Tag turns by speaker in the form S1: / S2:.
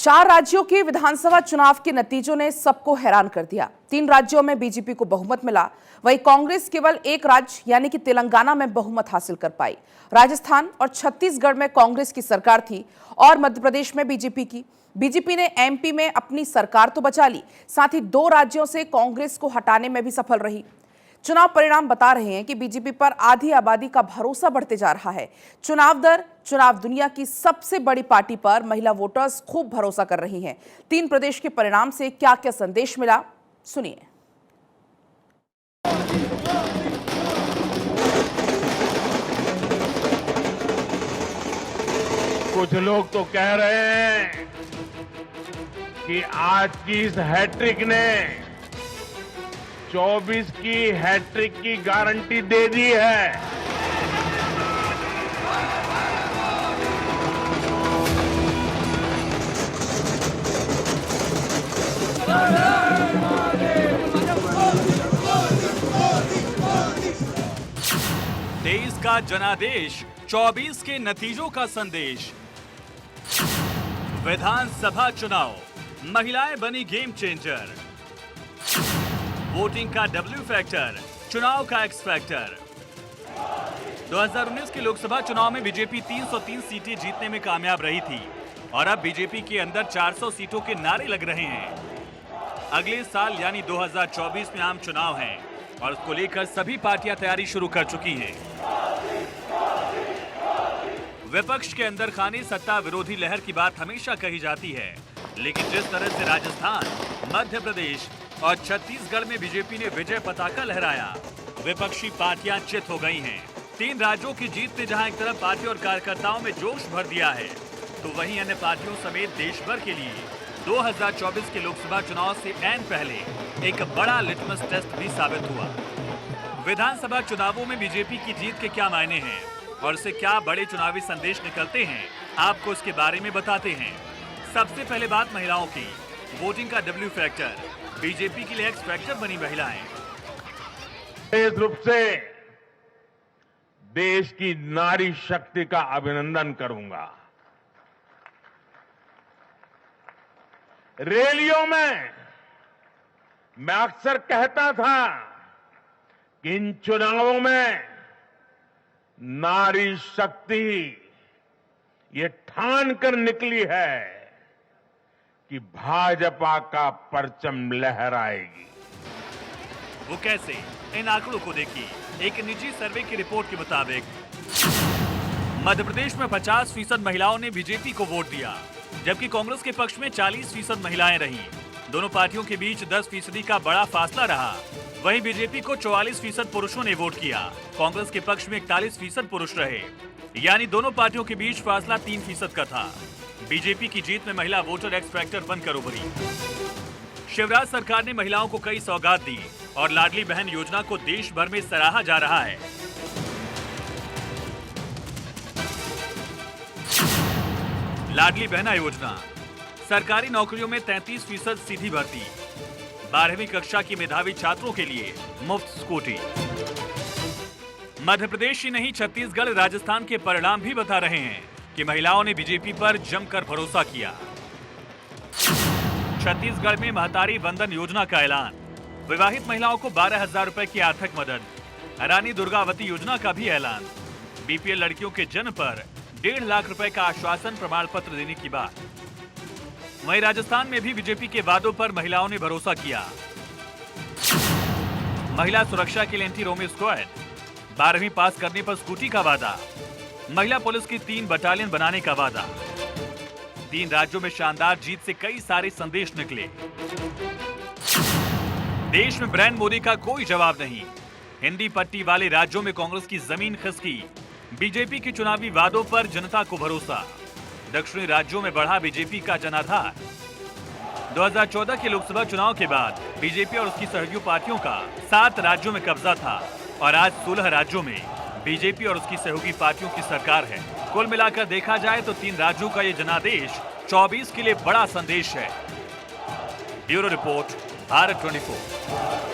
S1: 4 राज्यों के विधानसभा चुनाव के नतीजों ने सबको हैरान कर दिया। 3 राज्यों में बीजेपी को बहुमत मिला, वहीं कांग्रेस केवल एक राज्य यानी कि तेलंगाना में बहुमत हासिल कर पाई। राजस्थान और छत्तीसगढ़ में कांग्रेस की सरकार थी और मध्य प्रदेश में बीजेपी की। बीजेपी ने एमपी में अपनी सरकार तो बचा ली, साथ ही 2 राज्यों से कांग्रेस को हटाने में भी सफल रही। चुनाव परिणाम बता रहे हैं कि बीजेपी पर आधी आबादी का भरोसा बढ़ते जा रहा है। चुनाव दुनिया की सबसे बड़ी पार्टी पर महिला वोटर्स खूब भरोसा कर रही हैं। 3 प्रदेश के परिणाम से क्या क्या संदेश मिला, सुनिए।
S2: कुछ लोग तो कह रहे हैं कि आज की इस हैट्रिक ने 24 की हैट्रिक की गारंटी दे दी है।
S3: तेईस का जनादेश, 24 के नतीजों का संदेश। विधानसभा चुनाव, महिलाएं बनी गेम चेंजर। वोटिंग का डब्ल्यू फैक्टर, चुनाव का एक्स फैक्टर। 2019 के लोकसभा चुनाव में बीजेपी 303 सीटें जीतने में कामयाब रही थी और अब बीजेपी के अंदर 400 सीटों के नारे लग रहे हैं। अगले साल यानी 2024 में आम चुनाव हैं और उसको लेकर सभी पार्टियां तैयारी शुरू कर चुकी हैं। विपक्ष के अंदर खाने सत्ता विरोधी लहर की बात हमेशा कही जाती है, लेकिन जिस तरह से राजस्थान, मध्य प्रदेश और छत्तीसगढ़ में बीजेपी ने विजय पताका लहराया, विपक्षी पार्टियां चित हो गई हैं। 3 राज्यों की जीत ने जहां एक तरफ पार्टी और कार्यकर्ताओं में जोश भर दिया है, तो वहीं अन्य पार्टियों समेत देश भर के लिए 2024 के लोकसभा चुनाव से ऐन पहले एक बड़ा लिटमस टेस्ट भी साबित हुआ। विधानसभा चुनावों में बीजेपी की जीत के क्या मायने हैं और इससे क्या बड़े चुनावी संदेश निकलते हैं, आपको इसके बारे में बताते हैं। सबसे पहले बात महिलाओं की। वोटिंग का डब्ल्यू फैक्टर, बीजेपी के लिए एक्स फैक्टर बनी महिलाएं।
S2: विशेष रूप से देश की नारी शक्ति का अभिनंदन करूंगा। रैलियों में मैं अक्सर कहता था कि इन चुनावों में नारी शक्ति ये ठान कर निकली है कि भाजपा का परचम लहराएगी।
S3: वो कैसे? इन आंकड़ों को देखिए। एक निजी सर्वे की रिपोर्ट के मुताबिक मध्य प्रदेश में 50% महिलाओं ने बीजेपी को वोट दिया, जबकि कांग्रेस के पक्ष में 40% महिलाएं रहीं। दोनों पार्टियों के बीच 10% का बड़ा फासला रहा। वहीं बीजेपी को 44% पुरुषों ने वोट किया, कांग्रेस के पक्ष में 41% पुरुष रहे, यानी दोनों पार्टियों के बीच फासला 3% का था। बीजेपी की जीत में महिला वोटर एक्स फैक्टर बनकर उभरी। शिवराज सरकार ने महिलाओं को कई सौगात दी और लाडली बहन योजना को देश भर में सराहा जा रहा है। लाडली बहना योजना, सरकारी नौकरियों में 33% सीधी भर्ती, 12वीं कक्षा की मेधावी छात्रों के लिए मुफ्त स्कूटी। मध्य प्रदेश ही नहीं, छत्तीसगढ़, राजस्थान के परिणाम भी बता रहे हैं कि महिलाओं ने बीजेपी पर जमकर भरोसा किया। छत्तीसगढ़ में महतारी वंदन योजना का ऐलान, विवाहित महिलाओं को 12,000 रुपए की आर्थिक मदद। रानी दुर्गावती योजना का भी ऐलान। बीपीएल लड़कियों के जन्म पर 1.5 लाख रुपए का आश्वासन प्रमाण पत्र देने की बात। वहीं राजस्थान में भी बीजेपी के वादों पर महिलाओं ने भरोसा किया। महिला सुरक्षा के लिए एंटी रोमियो स्क्वाड, 12वीं पास करने पर स्कूटी का वादा, महिला पुलिस की 3 बटालियन बनाने का वादा। 3 राज्यों में शानदार जीत से कई सारे संदेश निकले। देश में ब्रांड मोदी का कोई जवाब नहीं। हिंदी पट्टी वाले राज्यों में कांग्रेस की जमीन खिसकी। बीजेपी के चुनावी वादों पर जनता को भरोसा। दक्षिणी राज्यों में बढ़ा बीजेपी का जनाधार। 2014 के लोकसभा चुनाव के बाद बीजेपी और उसकी सहयोगी पार्टियों का 7 राज्यों में कब्जा था और आज 16 राज्यों में बीजेपी और उसकी सहयोगी पार्टियों की सरकार है। कुल मिलाकर देखा जाए तो 3 राज्यों का ये जनादेश 24 के लिए बड़ा संदेश है। Bureau report, Bharat 24।